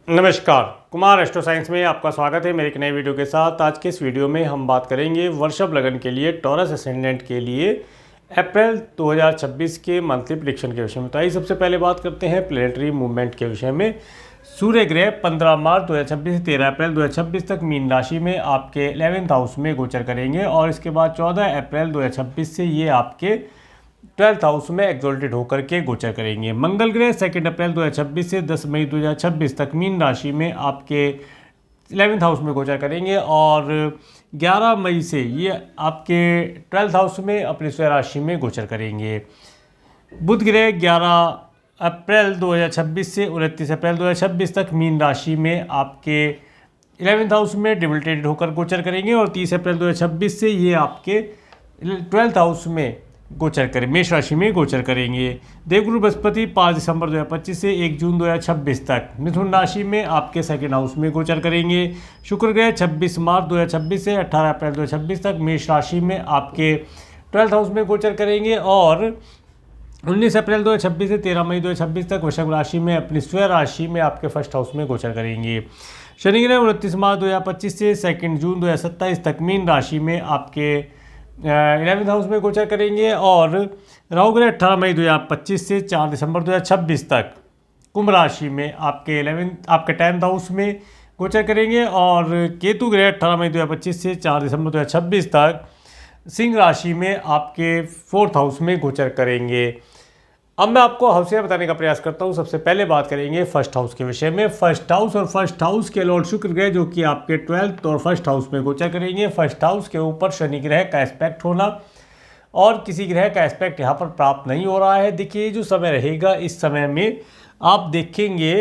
नमस्कार, Kumar astro science में आपका स्वागत है मेरे एक नए वीडियो के साथ। आज के इस वीडियो में हम बात करेंगे वृषभ लगन के लिए टॉरस असेंडेंट के लिए अप्रैल 2026 के मंथली प्रेडिक्शन के विषय में। तो आइए सबसे पहले बात करते हैं प्लेनेटरी मूवमेंट के विषय में। सूर्य ग्रह 15 मार्च 2026 से 13 अप्रैल 2026 तक मीन राशि में आपके 11th हाउस में गोचर करेंगे और इसके बाद 14 अप्रैल 2026 से ये आपके 12th हाउस में एक्सोल्टेड होकर के गोचर करेंगे। मंगल ग्रह 2 अप्रैल 2026 से 10 मई 2026 तक मीन राशि में आपके 11th हाउस में गोचर करेंगे और 11 मई से ये आपके 12th हाउस में अपने स्वयं राशि में गोचर करेंगे। बुध ग्रह 11 अप्रैल 2026 से 29 अप्रैल 2026 तक मीन राशि में आपके 11th हाउस में डिबिलिटेटेड होकर गोचर करेंगे और 30 अप्रैल 2026 से ये आपके 12th हाउस में गोचर करें मेष राशि में गोचर करेंगे। देवगुरु बृहस्पति 5 दिसंबर 2025 से 1 जून 2026 तक मिथुन राशि में आपके 2nd हाउस में गोचर करेंगे। शुक्र ग्रह 26 मार्च 2026 से 18 अप्रैल 2026 तक मेष राशि में आपके 12th हाउस में गोचर करेंगे और 19 अप्रैल 2026 से 13 मई 2026 तक वृषभ राशि में अपनी स्वयं राशि में आपके 1st हाउस में गोचर करेंगे। शनि ग्रह 29 मार्च 2025 से 2 जून 2027 तक मीन राशि में आपके 11th हाउस में गोचर करेंगे और राहु ग्रह 18 मई 2025 से 4 दिसंबर 2026 तक कुंभ राशि में आपके 10th हाउस में गोचर करेंगे और केतु ग्रह 18 मई 2025 से 4 दिसंबर 2026 तक सिंह राशि में आपके 4th हाउस में गोचर करेंगे। अब मैं आपको हाउसें बताने का प्रयास करता हूँ। सबसे पहले बात करेंगे 1st हाउस के विषय में। 1st हाउस और 1st हाउस के लॉर्ड शुक्र ग्रह जो कि आपके 12th और 1st हाउस में गोचर करेंगे। 1st हाउस के ऊपर शनि ग्रह का एस्पेक्ट होना और किसी ग्रह का एस्पेक्ट यहाँ पर प्राप्त नहीं हो रहा है। देखिए जो समय रहेगा इस समय में आप देखेंगे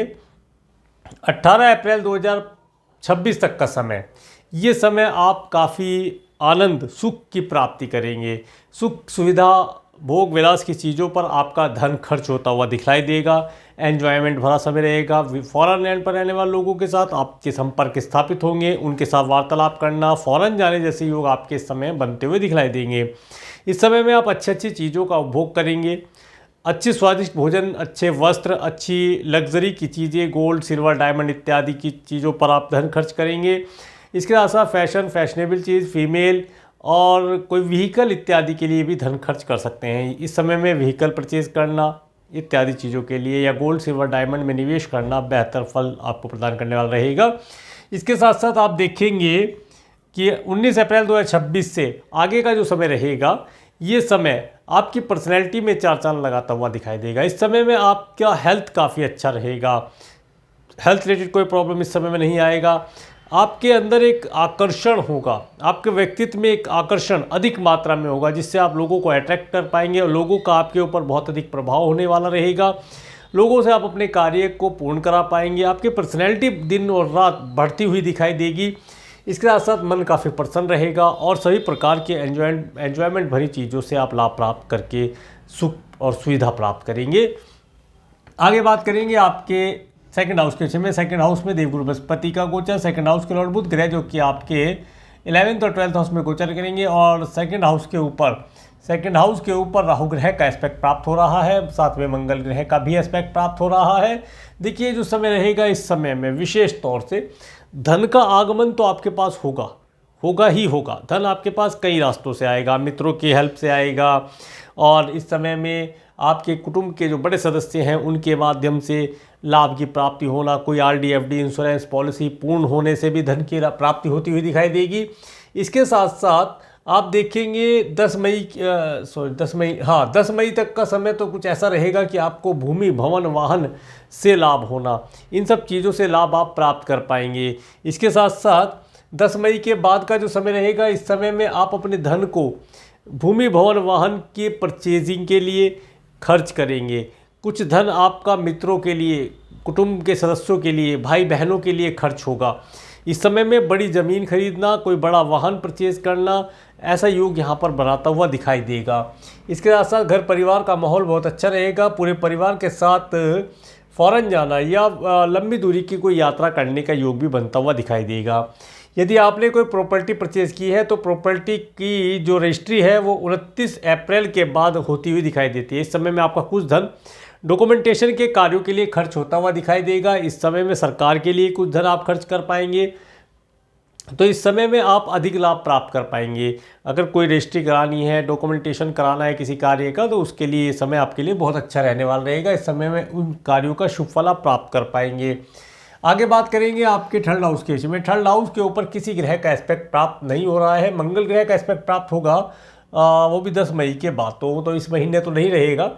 18 अप्रैल 2026 तक का समय, ये समय आप काफ़ी आनंद सुख की प्राप्ति करेंगे। सुख सुविधा भोग विलास की चीज़ों पर आपका धन खर्च होता हुआ दिखलाई देगा। एन्जॉयमेंट भरा समय रहेगा। फॉरेन लैंड पर रहने वाले लोगों के साथ आपके संपर्क स्थापित होंगे, उनके साथ वार्तालाप करना, फॉरेन जाने जैसे योग आपके इस समय बनते हुए दिखलाई देंगे। इस समय में आप अच्छी अच्छी चीज़ों का उपभोग करेंगे। अच्छे स्वादिष्ट भोजन, अच्छे वस्त्र, अच्छी लग्जरी की चीज़ें, गोल्ड सिल्वर डायमंड इत्यादि की चीज़ों पर आप धन खर्च करेंगे। इसके साथ साथ फैशन, फैशनेबल चीज़, फीमेल और कोई व्हीकल इत्यादि के लिए भी धन खर्च कर सकते हैं। इस समय में व्हीकल परचेज करना इत्यादि चीज़ों के लिए या गोल्ड सिल्वर डायमंड में निवेश करना बेहतर फल आपको प्रदान करने वाला रहेगा। इसके साथ साथ आप देखेंगे कि 19 अप्रैल 2026 से आगे का जो समय रहेगा ये समय आपकी पर्सनैलिटी में चार चांद लगाता हुआ दिखाई देगा। इस समय में आपका हेल्थ काफ़ी अच्छा रहेगा। हेल्थ रिलेटेड कोई प्रॉब्लम इस समय में नहीं आएगा। आपके अंदर एक आकर्षण होगा, आपके व्यक्तित्व में एक आकर्षण अधिक मात्रा में होगा जिससे आप लोगों को अट्रैक्ट कर पाएंगे और लोगों का आपके ऊपर बहुत अधिक प्रभाव होने वाला रहेगा। लोगों से आप अपने कार्य को पूर्ण करा पाएंगे। आपकी पर्सनैलिटी दिन और रात बढ़ती हुई दिखाई देगी। इसके साथ साथ मन काफ़ी प्रसन्न रहेगा और सभी प्रकार के एन्जॉयमेंट भरी चीज़ों से आप लाभ प्राप्त करके सुख और सुविधा प्राप्त करेंगे। आगे बात करेंगे आपके 2nd हाउस के विषय में। 2nd हाउस में देवगुरु बृहस्पति का गोचर, 2nd हाउस के लॉर्ड बुध ग्रह जो कि आपके 11th और 12th हाउस में गोचर करेंगे और 2nd हाउस के ऊपर राहु ग्रह का एस्पेक्ट प्राप्त हो रहा है, साथ में मंगल ग्रह का भी एस्पेक्ट प्राप्त हो रहा है। देखिए जो समय रहेगा इस समय में विशेष तौर से धन का आगमन तो आपके पास होगा ही होगा। धन आपके पास कई रास्तों से आएगा, मित्रों की हेल्प से आएगा और इस समय में आपके कुटुंब के जो बड़े सदस्य हैं उनके माध्यम से लाभ की प्राप्ति होना, कोई RD FD इंश्योरेंस पॉलिसी पूर्ण होने से भी धन की प्राप्ति होती हुई दिखाई देगी। इसके साथ साथ आप देखेंगे 10 मई तक का समय तो कुछ ऐसा रहेगा कि आपको भूमि भवन वाहन से लाभ होना, इन सब चीज़ों से लाभ आप प्राप्त कर पाएंगे। इसके साथ साथ 10 मई के बाद का जो समय रहेगा इस समय में आप अपने धन को भूमि भवन वाहन के परचेजिंग के लिए खर्च करेंगे। कुछ धन आपका मित्रों के लिए, कुटुंब के सदस्यों के लिए, भाई बहनों के लिए खर्च होगा। इस समय में बड़ी ज़मीन खरीदना, कोई बड़ा वाहन परचेज करना, ऐसा योग यहाँ पर बनाता हुआ दिखाई देगा। इसके साथ साथ घर परिवार का माहौल बहुत अच्छा रहेगा। पूरे परिवार के साथ फॉरेन जाना या लंबी दूरी की कोई यात्रा करने का योग भी बनता हुआ दिखाई देगा। यदि आपने कोई प्रॉपर्टी परचेज़ की है तो प्रॉपर्टी की जो रजिस्ट्री है वो 29 अप्रैल के बाद होती हुई दिखाई देती है। इस समय में आपका कुछ धन डॉक्यूमेंटेशन के कार्यों के लिए खर्च होता हुआ दिखाई देगा। इस समय में सरकार के लिए कुछ धन आप खर्च कर पाएंगे, तो इस समय में आप अधिक लाभ प्राप्त कर पाएंगे। अगर कोई रजिस्ट्री करानी है, डॉक्यूमेंटेशन कराना है किसी कार्य का, तो उसके लिए ये समय आपके लिए बहुत अच्छा रहने वाला रहेगा। इस समय में उन कार्यों का शुभ फल आप प्राप्त कर पाएंगे। आगे बात करेंगे आपके थर्ड हाउस के विषय में। थर्ड हाउस के ऊपर किसी ग्रह का एस्पेक्ट प्राप्त नहीं हो रहा है। मंगल ग्रह का एस्पेक्ट प्राप्त होगा, वो भी 10 मई के बाद, तो इस महीने तो नहीं रहेगा।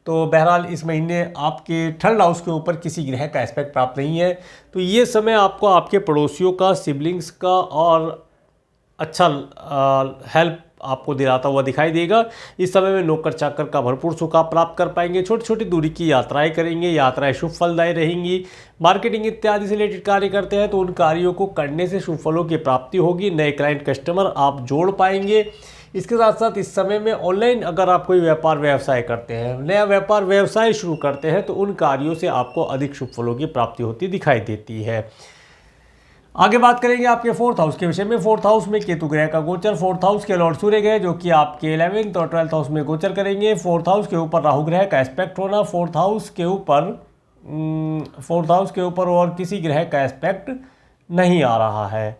तो बहरहाल इस महीने आपके थर्ड हाउस के ऊपर किसी ग्रह का एस्पेक्ट प्राप्त नहीं है। तो ये समय आपको आपके पड़ोसियों का, सिबलिंग्स का और अच्छा हेल्प आपको दिलाता हुआ दिखाई देगा। इस समय में नौकर चाकर का भरपूर सुख आप प्राप्त कर पाएंगे। छोटी छोटी दूरी की यात्राएं करेंगे, यात्राएं शुभ फलदायी रहेंगी। मार्केटिंग इत्यादि से रिलेटेड कार्य करते हैं तो उन कार्यों को करने से शुभ फलों की प्राप्ति होगी। नए क्लाइंट कस्टमर आप जोड़ पाएंगे। इसके साथ साथ इस समय में ऑनलाइन अगर आप कोई व्यापार व्यवसाय करते हैं, नया व्यापार व्यवसाय शुरू करते हैं, तो उन कार्यों से आपको अधिक शुभ फलों की प्राप्ति होती दिखाई देती है। आगे बात करेंगे आपके फोर्थ हाउस के विषय में। फोर्थ हाउस में केतु ग्रह का गोचर। फोर्थ हाउस के लॉर्ड सूर्य ग्रह जो कि आपके 11th और 12th हाउस में गोचर करेंगे। फोर्थ हाउस के ऊपर राहु ग्रह का एस्पेक्ट होना, फोर्थ हाउस के ऊपर और किसी ग्रह का एस्पेक्ट नहीं आ रहा है।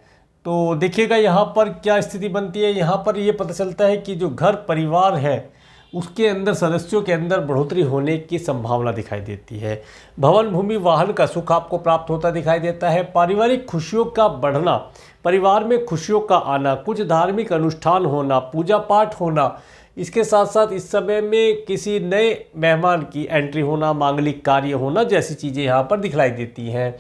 तो देखिएगा यहाँ पर क्या स्थिति बनती है। यहाँ पर ये पता चलता है कि जो घर परिवार है उसके अंदर सदस्यों के अंदर बढ़ोतरी होने की संभावना दिखाई देती है। भवन भूमि वाहन का सुख आपको प्राप्त होता दिखाई देता है। पारिवारिक खुशियों का बढ़ना, परिवार में खुशियों का आना, कुछ धार्मिक अनुष्ठान होना, पूजा पाठ होना, इसके साथ साथ इस समय में किसी नए मेहमान की एंट्री होना, मांगलिक कार्य होना जैसी चीज़ें यहाँ पर दिखलाई देती हैं।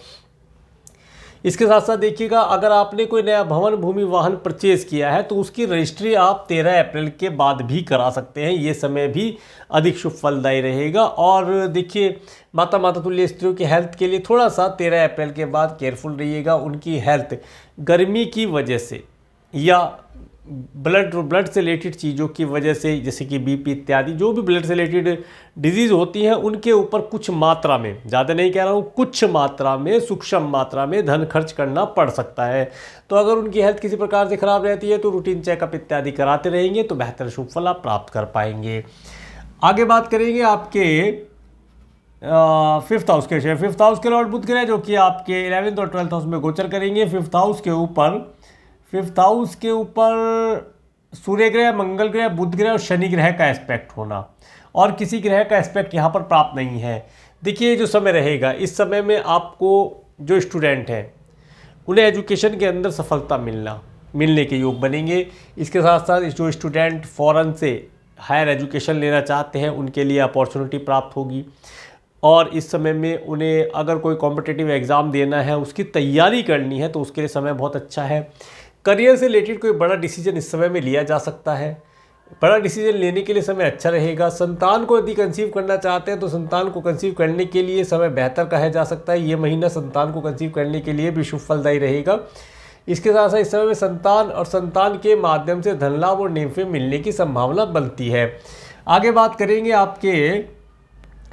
इसके साथ साथ देखिएगा, अगर आपने कोई नया भवन भूमि वाहन परचेज किया है तो उसकी रजिस्ट्री आप 13 अप्रैल के बाद भी करा सकते हैं। ये समय भी अधिक शुभ फलदायी रहेगा। और देखिए, माता तुल्य स्त्रियों की हेल्थ के लिए थोड़ा सा 13 अप्रैल के बाद केयरफुल रहिएगा। उनकी हेल्थ गर्मी की वजह से या ब्लड से रिलेटेड चीज़ों की वजह से, जैसे कि बीपी इत्यादि जो भी ब्लड से रिलेटेड डिजीज़ होती हैं, उनके ऊपर कुछ मात्रा में, ज़्यादा नहीं कह रहा हूँ, कुछ मात्रा में, सूक्ष्म मात्रा में धन खर्च करना पड़ सकता है। तो अगर उनकी हेल्थ किसी प्रकार से ख़राब रहती है तो रूटीन चेकअप इत्यादि कराते रहेंगे तो बेहतर शुभ फल आप प्राप्त कर पाएंगे। आगे बात करेंगे आपके फिफ्थ हाउस के विषय। फिफ्थ हाउस के लॉर्ड बुध ग्रह जो कि आपके 11th और 12th हाउस में गोचर करेंगे। फिफ्थ हाउस के ऊपर सूर्य ग्रह, मंगल ग्रह, बुध ग्रह और शनि ग्रह का एस्पेक्ट होना, और किसी ग्रह का एस्पेक्ट यहाँ पर प्राप्त नहीं है। देखिए, जो समय रहेगा, इस समय में आपको जो स्टूडेंट हैं उन्हें एजुकेशन के अंदर सफलता मिलने के योग बनेंगे। इसके साथ साथ जो स्टूडेंट फॉरेन से हायर एजुकेशन लेना चाहते हैं उनके लिए अपॉर्चुनिटी प्राप्त होगी। और इस समय में उन्हें अगर कोई कॉम्पिटिटिव एग्ज़ाम देना है, उसकी तैयारी करनी है, तो उसके लिए समय बहुत अच्छा है। करियर से रिलेटेड कोई बड़ा डिसीजन इस समय में लिया जा सकता है। बड़ा डिसीजन लेने के लिए समय अच्छा रहेगा। संतान को यदि कंसीव करना चाहते हैं तो संतान को कंसीव करने के लिए समय बेहतर कहा जा सकता है। ये महीना संतान को कंसीव करने के लिए भी शुभ फलदायी रहेगा। इसके साथ साथ इस समय में संतान और संतान के माध्यम से धन लाभ और नेमफे मिलने की संभावना बनती है। आगे बात करेंगे आपके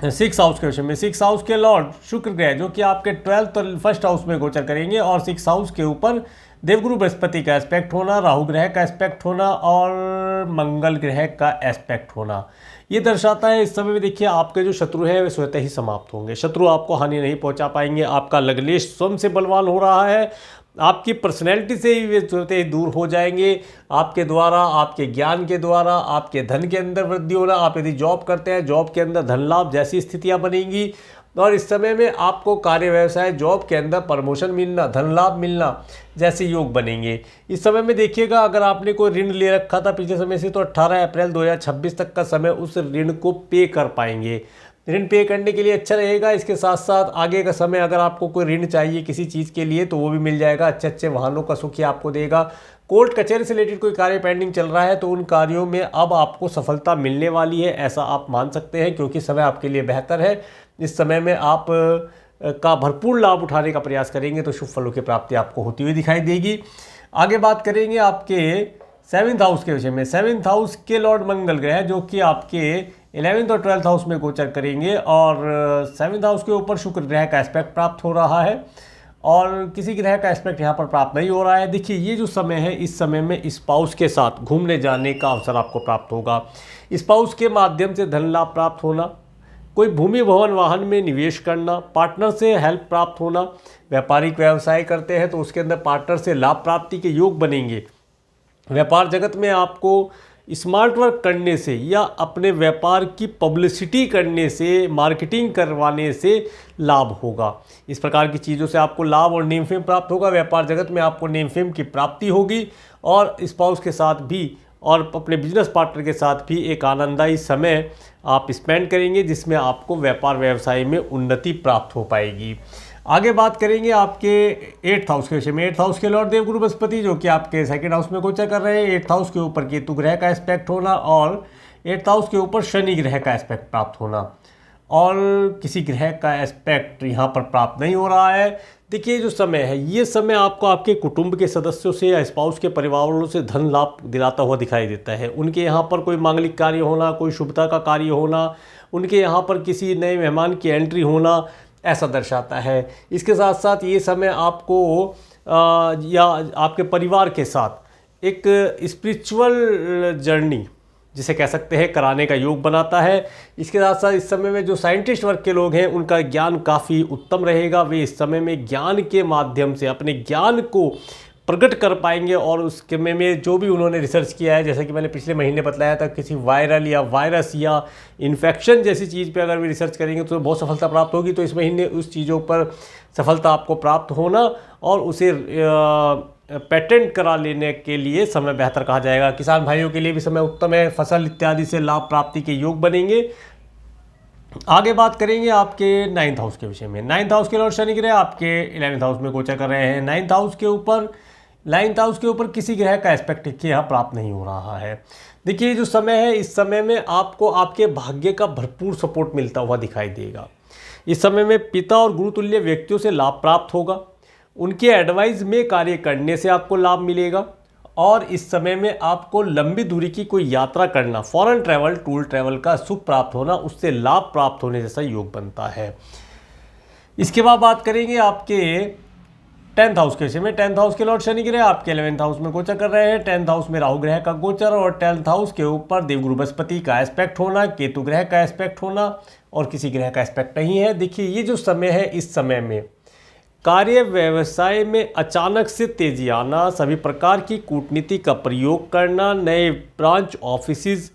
6th हाउस के विषय में। 6th हाउस के लॉर्ड शुक्र ग्रह जो कि आपके 12th और 1st हाउस में गोचर करेंगे, और 6th हाउस के ऊपर देवगुरु बृहस्पति का एस्पेक्ट होना, राहु ग्रह का एस्पेक्ट होना और मंगल ग्रह का एस्पेक्ट होना, ये दर्शाता है इस समय में देखिए आपके जो शत्रु हैं वे स्वतः ही समाप्त होंगे। शत्रु आपको हानि नहीं पहुंचा पाएंगे। आपका लग्नेश स्वयं से बलवान हो रहा है। आपकी पर्सनैलिटी से ही वे स्वतः ही दूर हो जाएंगे। आपके द्वारा, आपके ज्ञान के द्वारा आपके धन के अंदर वृद्धि होना। आप यदि जॉब करते हैं, जॉब के अंदर धन लाभ जैसी स्थितियाँ बनेंगी। और इस समय में आपको कार्य व्यवसाय, जॉब के अंदर प्रमोशन मिलना, धन लाभ मिलना जैसे योग बनेंगे। इस समय में देखिएगा, अगर आपने कोई ऋण ले रखा था पिछले समय से, तो 18 अप्रैल 2026 तक का समय उस ऋण को पे कर पाएंगे। ऋण पे करने के लिए अच्छा रहेगा। इसके साथ साथ आगे का समय, अगर आपको कोई ऋण चाहिए किसी चीज़ के लिए तो वो भी मिल जाएगा। अच्छे वाहनों का सुख आपको देगा। कोर्ट कचहरी से रिलेटेड कोई कार्य पेंडिंग चल रहा है तो उन कार्यों में अब आपको सफलता मिलने वाली है, ऐसा आप मान सकते हैं, क्योंकि समय आपके लिए बेहतर है। इस समय में आप का भरपूर लाभ उठाने का प्रयास करेंगे तो शुभ फलों की प्राप्ति आपको होती हुई दिखाई देगी। आगे बात करेंगे आपके 7th हाउस के विषय में। 7th हाउस के लॉर्ड मंगल ग्रह जो कि आपके 11th और 12th हाउस में गोचर करेंगे, और 7th हाउस के ऊपर शुक्र ग्रह का एस्पेक्ट प्राप्त हो रहा है और किसी ग्रह का एस्पेक्ट यहाँ पर प्राप्त नहीं हो रहा है। देखिए, ये जो समय है, इस समय में स्पाउस के साथ घूमने जाने का अवसर आपको प्राप्त होगा। स्पाउस के माध्यम से धन लाभ प्राप्त होना, कोई भूमि भवन वाहन में निवेश करना, पार्टनर से हेल्प प्राप्त होना। व्यापारिक व्यवसाय करते हैं तो उसके अंदर पार्टनर से लाभ प्राप्ति के योग बनेंगे। व्यापार जगत में आपको स्मार्ट वर्क करने से या अपने व्यापार की पब्लिसिटी करने से, मार्केटिंग करवाने से लाभ होगा। इस प्रकार की चीज़ों से आपको लाभ और नेम फेम प्राप्त होगा। व्यापार जगत में आपको नेम फेम की प्राप्ति होगी और स्पाउस के साथ भी और अपने बिजनेस पार्टनर के साथ भी एक आनंददायी समय आप स्पेंड करेंगे, जिसमें आपको व्यापार व्यवसाय में उन्नति प्राप्त हो पाएगी। आगे बात करेंगे आपके 8th हाउस के विषय में। 8th हाउस के लॉर्ड देवगुरु बृहस्पति जो कि आपके 2nd हाउस में गोचर कर रहे हैं। 8th हाउस के ऊपर केतु ग्रह का एस्पेक्ट होना और 8th हाउस के ऊपर शनि ग्रह का एस्पेक्ट प्राप्त होना, और किसी ग्रह का एस्पेक्ट यहाँ पर प्राप्त नहीं हो रहा है। देखिए जो समय है, ये समय आपको आपके कुटुंब के सदस्यों से या स्पाउस के परिवार वालों से धन लाभ दिलाता हुआ दिखाई देता है। उनके यहाँ पर कोई मांगलिक कार्य होना, कोई शुभता का कार्य होना, उनके यहाँ पर किसी नए मेहमान की एंट्री होना, ऐसा दर्शाता है। इसके साथ साथ ये समय आपको या आपके परिवार के साथ एक स्पिरिचुअल जर्नी जिसे कह सकते हैं कराने का योग बनाता है। इसके साथ साथ इस समय में जो साइंटिस्ट वर्ग के लोग हैं उनका ज्ञान काफ़ी उत्तम रहेगा। वे इस समय में ज्ञान के माध्यम से अपने ज्ञान को प्रकट कर पाएंगे और उसके में जो भी उन्होंने रिसर्च किया है, जैसे कि मैंने पिछले महीने बताया था, किसी वायरल या वायरस या इन्फेक्शन जैसी चीज़ पे अगर वे रिसर्च करेंगे तो बहुत सफलता प्राप्त होगी। तो इस महीने उस चीज़ों पर सफलता आपको प्राप्त होना और उसे पेटेंट करा लेने के लिए समय बेहतर कहा जाएगा। किसान भाइयों के लिए भी समय उत्तम है। फसल इत्यादि से लाभ प्राप्ति के योग बनेंगे। आगे बात करेंगे आपके 9th हाउस के विषय में। 9th हाउस के लॉर्ड शनि ग्रह आपके 11th हाउस में गोचर कर रहे हैं। 9th हाउस के ऊपर किसी ग्रह का एस्पेक्ट यहाँ प्राप्त नहीं हो रहा है। देखिए जो समय है, इस समय में आपको आपके भाग्य का भरपूर सपोर्ट मिलता हुआ दिखाई देगा। इस समय में पिता और गुरुतुल्य व्यक्तियों से लाभ प्राप्त होगा। उनके एडवाइस में कार्य करने से आपको लाभ मिलेगा और इस समय में आपको लंबी दूरी की कोई यात्रा करना, फॉरेन ट्रैवल, टूर ट्रैवल का सुख प्राप्त होना, उससे लाभ प्राप्त होने जैसा योग बनता है। इसके बाद बात करेंगे आपके 10th हाउस के विषय में। 10th हाउस के लॉर्ड शनि ग्रह आपके 11th हाउस में गोचर कर रहे हैं। 10th हाउस में राहु ग्रह का गोचर और 10th हाउस के ऊपर देवगुरु बृहस्पति का एस्पेक्ट होना, केतु ग्रह का एस्पेक्ट होना और किसी ग्रह का एस्पेक्ट नहीं है। देखिए ये जो समय है, इस समय में कार्य व्यवसाय में अचानक से तेजी आना, सभी प्रकार की कूटनीति का प्रयोग करना, नए ब्रांच ऑफिसेज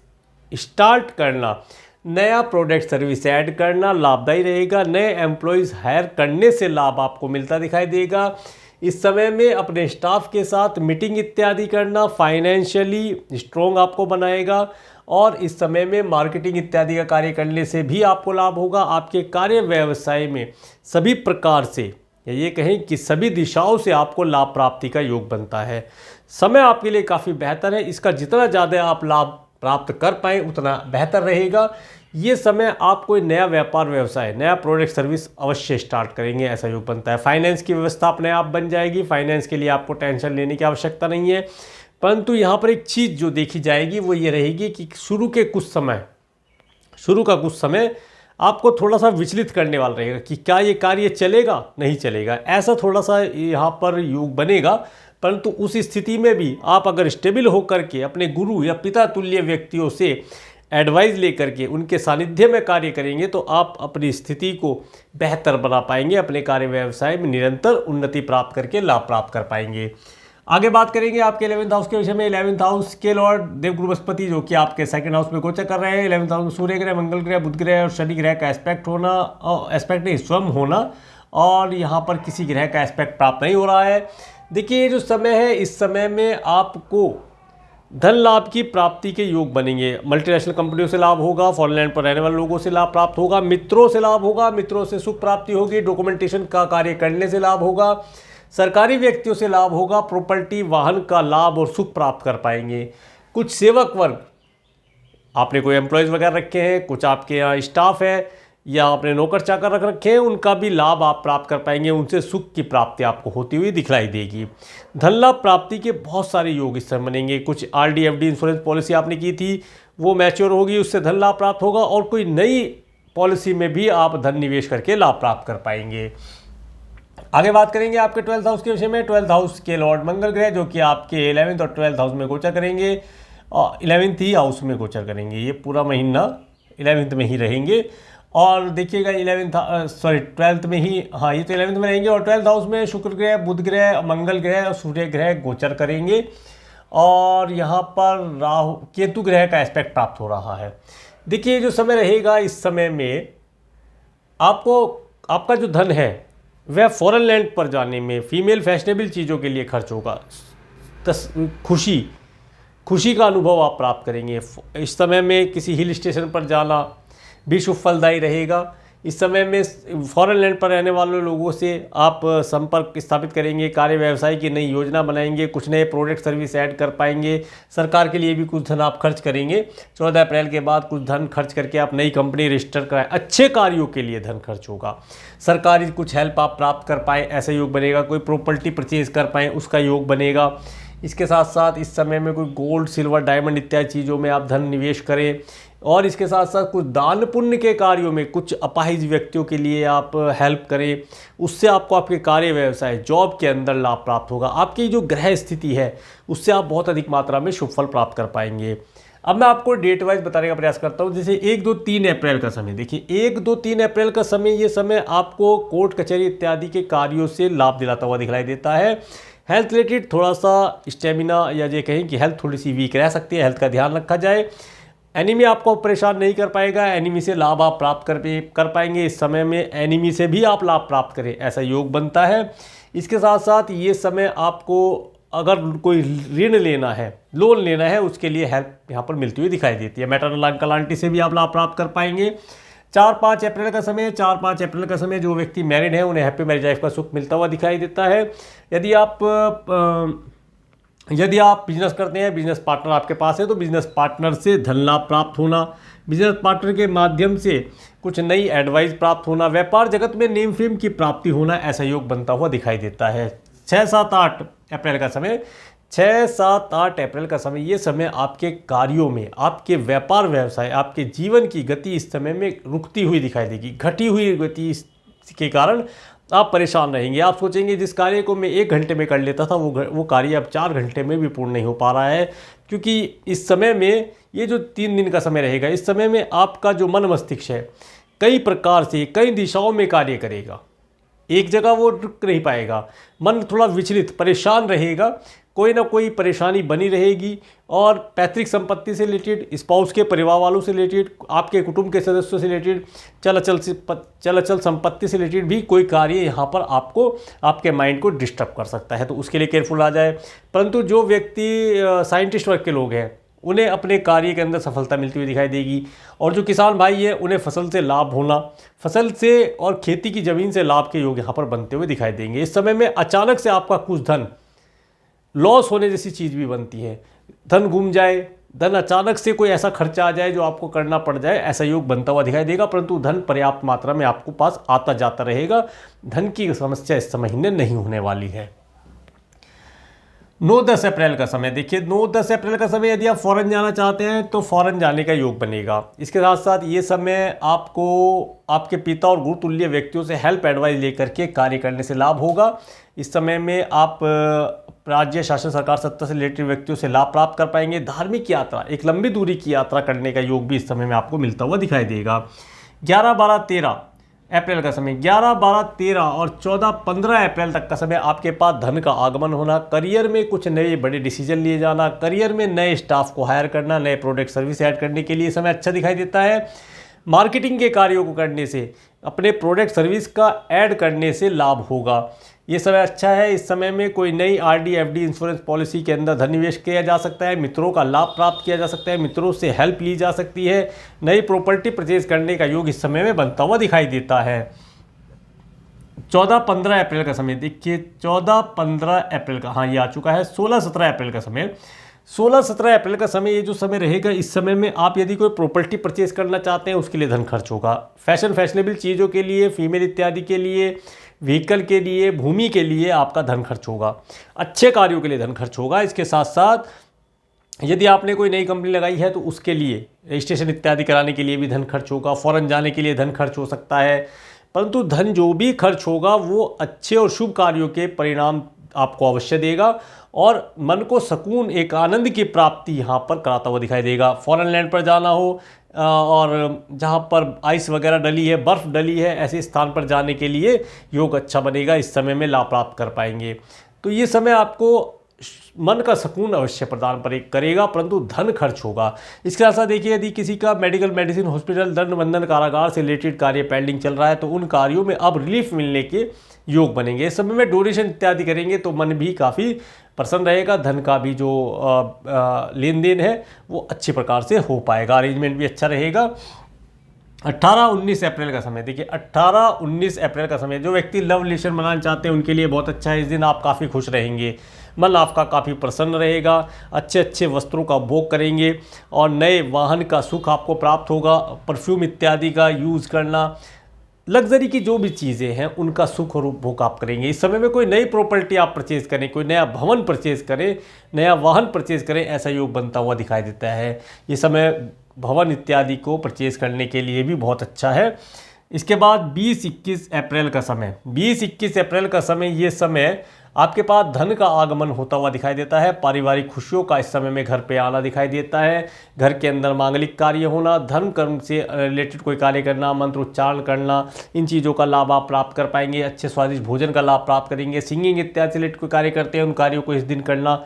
स्टार्ट करना, नया प्रोडक्ट सर्विस ऐड करना लाभदायी रहेगा। नए एम्प्लॉयज़ हायर करने से लाभ आपको मिलता दिखाई देगा। इस समय में अपने स्टाफ के साथ मीटिंग इत्यादि करना फाइनेंशियली स्ट्रॉन्ग आपको बनाएगा और इस समय में मार्केटिंग इत्यादि का कार्य करने से भी आपको लाभ होगा। आपके कार्य व्यवसाय में सभी प्रकार से, या ये कहें कि सभी दिशाओं से आपको लाभ प्राप्ति का योग बनता है। समय आपके लिए काफ़ी बेहतर है। इसका जितना ज़्यादा आप लाभ प्राप्त कर पाएँ उतना बेहतर रहेगा। ये समय आप कोई नया व्यापार व्यवसाय, नया प्रोडक्ट सर्विस अवश्य स्टार्ट करेंगे, ऐसा योग बनता है। फाइनेंस की व्यवस्था अपने आप बन जाएगी। फाइनेंस के लिए आपको टेंशन लेने की आवश्यकता नहीं है। परंतु यहाँ पर एक चीज़ जो देखी जाएगी वो ये रहेगी कि शुरू का कुछ समय आपको थोड़ा सा विचलित करने वाला रहेगा कि क्या ये कार्य चलेगा, नहीं चलेगा, ऐसा थोड़ा सा यहाँ पर योग बनेगा। परंतु उस स्थिति में भी आप अगर स्टेबल होकर के अपने गुरु या पिता तुल्य व्यक्तियों से एडवाइस लेकर के उनके सानिध्य में कार्य करेंगे तो आप अपनी स्थिति को बेहतर बना पाएंगे, अपने कार्य व्यवसाय में निरंतर उन्नति प्राप्त करके लाभ प्राप्त कर पाएंगे। आगे बात करेंगे आपके 11th हाउस के विषय में। 11th हाउस के लॉर्ड देवगुरु बृहस्पति जो कि आपके 2nd हाउस में गोचर कर रहे हैं। 11th हाउस में सूर्य ग्रह, मंगल ग्रह, बुध ग्रह और शनि ग्रह का एस्पेक्ट होना, एस्पेक्ट नहीं स्वयं होना, और यहाँ पर किसी ग्रह का एस्पेक्ट प्राप्त नहीं हो रहा है। देखिए ये जो समय है, इस समय में आपको धन लाभ की प्राप्ति के योग बनेंगे। मल्टीनेशनल कंपनियों से लाभ होगा, फॉरेन लैंड पर रहने वाले लोगों से लाभ प्राप्त होगा, मित्रों से लाभ होगा, मित्रों से सुख प्राप्ति होगी, डॉक्यूमेंटेशन का कार्य करने से लाभ होगा, सरकारी व्यक्तियों से लाभ होगा, प्रॉपर्टी वाहन का लाभ और सुख प्राप्त कर पाएंगे। कुछ सेवक वर्ग, आपने कोई एम्प्लॉयज़ वगैरह रखे हैं, कुछ आपके यहाँ स्टाफ है या आपने नौकर चाकर रख रखे हैं, उनका भी लाभ आप प्राप्त कर पाएंगे। उनसे सुख की प्राप्ति आपको होती हुई दिखलाई देगी। धन लाभ प्राप्ति के बहुत सारे योग इस समय बनेंगे। कुछ RD FD इंश्योरेंस पॉलिसी आपने की थी वो मैच्योर होगी, उससे धन लाभ प्राप्त होगा और कोई नई पॉलिसी में भी आप धन निवेश करके लाभ प्राप्त कर पाएंगे। आगे बात करेंगे आपके 12th हाउस के विषय में। 12th हाउस के लॉर्ड मंगल ग्रह जो कि आपके 11th और 12th हाउस में गोचर करेंगे, 11th ही हाउस में गोचर करेंगे। ये पूरा महीना 11th में ही रहेंगे और देखिएगा 12th में ही, हाँ ये तो 11th में रहेंगे, और 12th हाउस में शुक्र ग्रह, बुध ग्रह, मंगल ग्रह और सूर्य ग्रह गोचर करेंगे। और यहाँ पर राहु केतु ग्रह का एस्पेक्ट प्राप्त हो रहा है। देखिए जो समय रहेगा, इस समय में आपको आपका जो धन है वह फॉरेन लैंड पर जाने में, फीमेल फैशनेबल चीज़ों के लिए खर्च होगा। खुशी का अनुभव आप प्राप्त करेंगे। इस समय में किसी हिल स्टेशन पर जाना भी शुभ फलदायी रहेगा। इस समय में फॉरेन लैंड पर रहने वाले लोगों से आप संपर्क स्थापित करेंगे, कार्य व्यवसाय की नई योजना बनाएंगे, कुछ नए प्रोडक्ट सर्विस ऐड कर पाएंगे। सरकार के लिए भी कुछ धन आप खर्च करेंगे। 14 अप्रैल के बाद कुछ धन खर्च करके आप नई कंपनी रजिस्टर कराएं। अच्छे कार्यों के लिए धन खर्च होगा। सरकारी कुछ हेल्प आप प्राप्त कर पाएँ, ऐसा योग बनेगा। कोई प्रॉपर्टी परचेज कर पाएँ, उसका योग बनेगा। इसके साथ साथ इस समय में कोई गोल्ड, सिल्वर, डायमंड इत्यादि चीज़ों में आप धन निवेश करें। और इसके साथ साथ कुछ दान पुण्य के कार्यों में कुछ अपाहिज व्यक्तियों के लिए आप हेल्प करें। उससे आपको आपके कार्य व्यवसाय, जॉब के अंदर लाभ प्राप्त होगा। आपकी जो ग्रह स्थिति है उससे आप बहुत अधिक मात्रा में शुभ फल प्राप्त कर पाएंगे। अब मैं आपको डेट वाइज बताने का प्रयास करता हूँ। जैसे 1, 2, 3 अप्रैल का समय देखिए, 1, 2, 3 अप्रैल का समय, ये समय आपको कोर्ट कचहरी इत्यादि के कार्यों से लाभ दिलाता हुआ दिखाई देता है। हेल्थ रिलेटेड थोड़ा सा स्टेमिना, या ये कहें कि हेल्थ थोड़ी सी वीक रह सकती है, हेल्थ का ध्यान रखा जाए। एनिमी आपको परेशान नहीं कर पाएगा, एनिमी से लाभ आप प्राप्त कर पाएंगे। इस समय में एनिमी से भी आप लाभ प्राप्त करें, ऐसा योग बनता है। इसके साथ साथ ये समय आपको अगर कोई ऋण लेना है, लोन लेना है, उसके लिए हेल्प यहाँ पर मिलती हुई दिखाई देती है। मैटरनल अंकल आंटी से भी आप लाभ प्राप्त कर पाएंगे। 4-5 अप्रैल का समय, 4-5 अप्रैल का समय जो व्यक्ति मैरिड है उन्हें हैप्पी मैरिज लाइफ का सुख मिलता हुआ दिखाई देता है। यदि आप बिजनेस करते हैं, बिजनेस पार्टनर आपके पास है, तो बिजनेस पार्टनर से धन लाभ प्राप्त होना, बिजनेस पार्टनर के माध्यम से कुछ नई एडवाइस प्राप्त होना, व्यापार जगत में नेम फेम की प्राप्ति होना, ऐसा योग बनता हुआ दिखाई देता है। 6-7-8 अप्रैल का समय, 6-7-8 अप्रैल का समय, ये समय आपके कार्यों में, आपके व्यापार व्यवसाय, आपके जीवन की गति इस समय में रुकती हुई दिखाई देगी। घटी हुई गति के कारण आप परेशान रहेंगे। आप सोचेंगे जिस कार्य को मैं 1 घंटे में कर लेता था वो कार्य अब 4 घंटे में भी पूर्ण नहीं हो पा रहा है। क्योंकि इस समय में, ये जो 3 दिन का समय रहेगा, इस समय में आपका जो मन मस्तिष्क है कई प्रकार से, कई दिशाओं में कार्य करेगा। एक जगह वो रुक नहीं पाएगा। मन थोड़ा विचलित, परेशान रहेगा, कोई ना कोई परेशानी बनी रहेगी। और पैतृक संपत्ति से रिलेटेड, स्पाउस के परिवार वालों से रिलेटेड, आपके कुटुंब के सदस्यों से रिलेटेड, चल संपत्ति से रिलेटेड भी कोई कार्य यहाँ पर आपको, आपके माइंड को डिस्टर्ब कर सकता है, तो उसके लिए केयरफुल आ जाए। परंतु जो व्यक्ति साइंटिस्ट वर्ग के लोग हैं उन्हें अपने कार्य के अंदर सफलता मिलती हुई दिखाई देगी। और जो किसान भाई है उन्हें फसल से लाभ होना, फसल से और खेती की ज़मीन से लाभ के योग यहाँ पर बनते हुए दिखाई देंगे। इस समय में अचानक से आपका कुछ धन लॉस होने जैसी चीज़ भी बनती है। धन गुम जाए, धन अचानक से कोई ऐसा खर्चा आ जाए जो आपको करना पड़ जाए, ऐसा योग बनता हुआ दिखाई देगा। परंतु धन पर्याप्त मात्रा में आपको पास आता जाता रहेगा। धन की समस्या इस महीने नहीं होने वाली है। 9-10 अप्रैल का समय देखिए, 9-10 अप्रैल का समय, यदि आप फॉरेन जाना चाहते हैं तो फॉरेन जाने का योग बनेगा। इसके साथ साथ ये समय आपको आपके पिता और गुरुतुल्य व्यक्तियों से हेल्प एडवाइस लेकर के कार्य करने से लाभ होगा। इस समय में आप राज्य शासन, सरकार, सत्ता से रिलेटेड व्यक्तियों से लाभ प्राप्त कर पाएंगे। धार्मिक यात्रा, एक लंबी दूरी की यात्रा करने का योग भी इस समय में आपको मिलता हुआ दिखाई देगा। 11-12-13 अप्रैल का समय, 11-12-13 और 14-15 अप्रैल तक का समय आपके पास धन का आगमन होना, करियर में कुछ नए बड़े डिसीजन लिए जाना, करियर में नए स्टाफ को हायर करना, नए प्रोडक्ट सर्विस ऐड करने के लिए समय अच्छा दिखाई देता है। मार्केटिंग के कार्यों को करने से, अपने प्रोडक्ट सर्विस का ऐड करने से लाभ होगा। ये समय अच्छा है। इस समय में कोई नई आरडी, एफडी, इंश्योरेंस पॉलिसी के अंदर धन निवेश किया जा सकता है। मित्रों का लाभ प्राप्त किया जा सकता है, मित्रों से हेल्प ली जा सकती है। नई प्रॉपर्टी परचेज करने का योग इस समय में बनता हुआ दिखाई देता है। 14-15 अप्रैल का समय देखिए, 14-15 अप्रैल का, हाँ ये आ चुका है। 16-17 अप्रैल का समय, 16-17 अप्रैल का समय, ये जो समय रहेगा, इस समय में आप यदि कोई प्रॉपर्टी परचेज करना चाहते हैं उसके लिए धन खर्च होगा। फैशनेबल चीज़ों के लिए, फीमेल इत्यादि के लिए, व्हीकल के लिए, भूमि के लिए आपका धन खर्च होगा। अच्छे कार्यों के लिए धन खर्च होगा। इसके साथ साथ यदि आपने कोई नई कंपनी लगाई है तो उसके लिए रजिस्ट्रेशन इत्यादि कराने के लिए भी धन खर्च होगा। फॉरेन जाने के लिए धन खर्च हो सकता है। परंतु धन जो भी खर्च होगा वो अच्छे और शुभ कार्यों के परिणाम आपको अवश्य देगा और मन को सुकून, एक आनंद की प्राप्ति यहाँ पर कराता हुआ दिखाई देगा। फॉरेन लैंड पर जाना हो और जहाँ पर आइस वगैरह डली है, बर्फ़ डली है, ऐसे स्थान पर जाने के लिए योग अच्छा बनेगा। इस समय में लाभ प्राप्त कर पाएंगे। तो ये समय आपको मन का सुकून अवश्य प्रदान करेगा, परंतु धन खर्च होगा। इसके साथ साथ देखिए, यदि किसी का मेडिकल, मेडिसिन, हॉस्पिटल, दंड बंधन, कारागार से रिलेटेड कार्य पेंडिंग चल रहा है तो उन कार्यों में अब रिलीफ मिलने के योग बनेंगे। इस समय में डोनेशन इत्यादि करेंगे तो मन भी काफ़ी प्रसन्न रहेगा। धन का भी जो लेन देन है वो अच्छी प्रकार से हो पाएगा, अरेंजमेंट भी अच्छा रहेगा। 18-19 अप्रैल का समय, देखिए 18-19 अप्रैल का समय, जो व्यक्ति लव रिलेशन बनाना चाहते हैं उनके लिए बहुत अच्छा है। इस दिन आप काफ़ी खुश रहेंगे, मन आपका काफ़ी प्रसन्न रहेगा, अच्छे अच्छे वस्त्रों का भोग करेंगे और नए वाहन का सुख आपको प्राप्त होगा। परफ्यूम इत्यादि का यूज़ करना, लग्जरी की जो भी चीज़ें हैं उनका सुख और उपभोग आप करेंगे। इस समय में कोई नई प्रॉपर्टी आप परचेज करें, कोई नया भवन परचेज करें, नया वाहन परचेज करें, ऐसा योग बनता हुआ दिखाई देता है। ये समय भवन इत्यादि को परचेज करने के लिए भी बहुत अच्छा है। इसके बाद 20-21 अप्रैल का समय, 20-21 अप्रैल का समय, ये समय आपके पास धन का आगमन होता हुआ दिखाई देता है। पारिवारिक खुशियों का इस समय में घर पे आना दिखाई देता है। घर के अंदर मांगलिक कार्य होना, धर्म कर्म से रिलेटेड कोई कार्य करना, मंत्र उच्चारण करना, इन चीज़ों का लाभ आप प्राप्त कर पाएंगे। अच्छे स्वादिष्ट भोजन का लाभ प्राप्त करेंगे। सिंगिंग इत्यादि से रिलेटेड कोई कार्य करते हैं उन कार्यों को इस दिन करना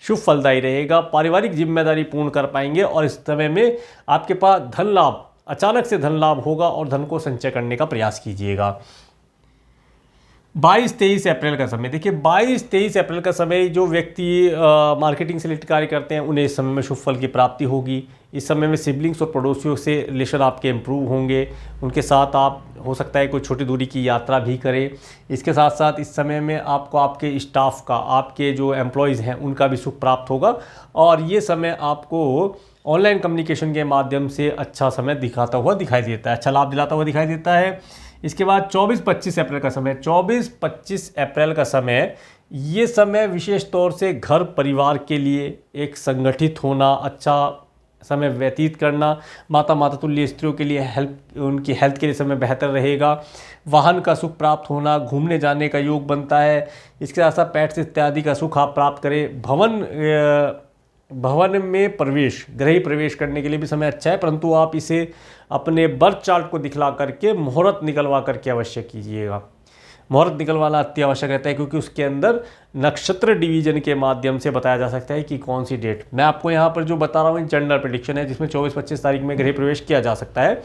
शुभ फलदायी रहेगा। पारिवारिक जिम्मेदारी पूर्ण कर पाएंगे और इस समय में आपके पास धन लाभ, अचानक से धन लाभ होगा और धन को संचय करने का प्रयास कीजिएगा। 22-23 अप्रैल का समय, देखिए 22-23 अप्रैल का समय, जो व्यक्ति मार्केटिंग से रिलेटेड कार्य करते हैं उन्हें इस समय में शुभ फल की प्राप्ति होगी। इस समय में सिबलिंग्स और पड़ोसियों से रिलेशन आपके इम्प्रूव होंगे। उनके साथ आप हो सकता है कोई छोटी दूरी की यात्रा भी करें। इसके साथ साथ इस समय में आपको आपके स्टाफ का, आपके जो एम्प्लॉयज़ हैं उनका भी सुख प्राप्त होगा और ये समय आपको ऑनलाइन कम्युनिकेशन के माध्यम से अच्छा समय दिखाता हुआ दिखाई देता है, अच्छा लाभ दिलाता हुआ दिखाई देता है। इसके बाद 24-25 अप्रैल का समय, 24-25 अप्रैल का समय, ये समय विशेष तौर से घर परिवार के लिए एक संगठित होना, अच्छा समय व्यतीत करना, माता तुल्य स्त्रियों के लिए उनकी हेल्थ के लिए समय बेहतर रहेगा। वाहन का सुख प्राप्त होना, घूमने जाने का योग बनता है। इसके साथ साथ पेट्स इत्यादि का सुख आप प्राप्त करें। भवन में प्रवेश, गृह प्रवेश करने के लिए भी समय अच्छा है, परंतु आप इसे अपने बर्थ चार्ट को दिखला करके मुहूर्त निकलवा करके अवश्य कीजिएगा। मुहूर्त निकलवाना अति आवश्यक रहता है क्योंकि उसके अंदर नक्षत्र डिवीजन के माध्यम से बताया जा सकता है कि कौन सी डेट। मैं आपको यहाँ पर जो बता रहा हूँ जनरल प्रेडिक्शन है, जिसमें 24-25 तारीख में गृह प्रवेश किया जा सकता है,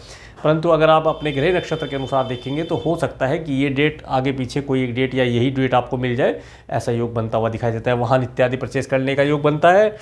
परंतु अगर आप अपने गृह नक्षत्र के अनुसार देखेंगे तो हो सकता है कि ये डेट आगे पीछे कोई एक डेट या यही डेट आपको मिल जाए, ऐसा योग बनता हुआ दिखाई देता है। वाहन इत्यादि परचेज करने का योग बनता है,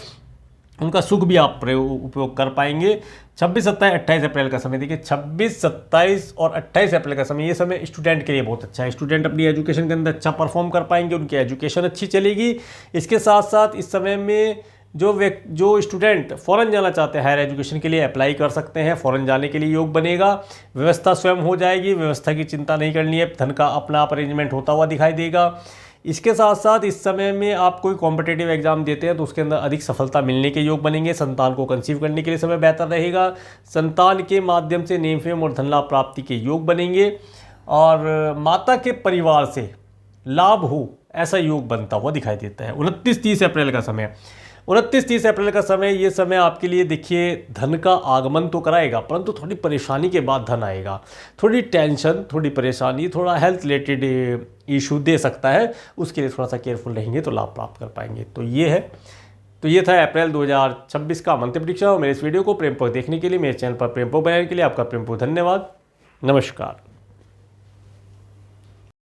उनका सुख भी आप उपयोग कर पाएंगे। 26, 27, 28 अप्रैल का समय, देखिए 26, 27 और 28 अप्रैल का समय, ये समय स्टूडेंट के लिए बहुत अच्छा है। स्टूडेंट अपनी एजुकेशन के अंदर अच्छा परफॉर्म कर पाएंगे, उनकी एजुकेशन अच्छी चलेगी। इसके साथ साथ इस समय में जो स्टूडेंट फ़ॉरेन जाना चाहते हैं, हायर एजुकेशन के लिए अप्लाई कर सकते हैं। फ़ॉरेन जाने के लिए योग बनेगा। व्यवस्था स्वयं हो जाएगी, व्यवस्था की चिंता नहीं करनी है, धन का अपना आप अरेंजमेंट होता हुआ दिखाई देगा। इसके साथ साथ इस समय में आप कोई कॉम्पिटिटिव एग्जाम देते हैं तो उसके अंदर अधिक सफलता मिलने के योग बनेंगे। संतान को कंसीव करने के लिए समय बेहतर रहेगा। संतान के माध्यम से नेम फेम और धन लाभ प्राप्ति के योग बनेंगे और माता के परिवार से लाभ हो, ऐसा योग बनता हुआ दिखाई देता है। 29-30 अप्रैल का समय, 29-30 अप्रैल का समय, ये समय आपके लिए देखिए धन का आगमन तो कराएगा, परंतु थोड़ी परेशानी के बाद धन आएगा। थोड़ी टेंशन, थोड़ी परेशानी, थोड़ा हेल्थ रिलेटेड इशू दे सकता है, उसके लिए थोड़ा सा केयरफुल रहेंगे तो लाभ प्राप्त कर पाएंगे। तो ये है, तो ये था अप्रैल 2026 का मंथली प्रेडिक्शन। और मेरे इस वीडियो को प्रेमपूर्वक देखने के लिए, मेरे चैनल पर प्रेमपूर्वक बनाने के लिए आपका प्रेमपूर्वक धन्यवाद। नमस्कार।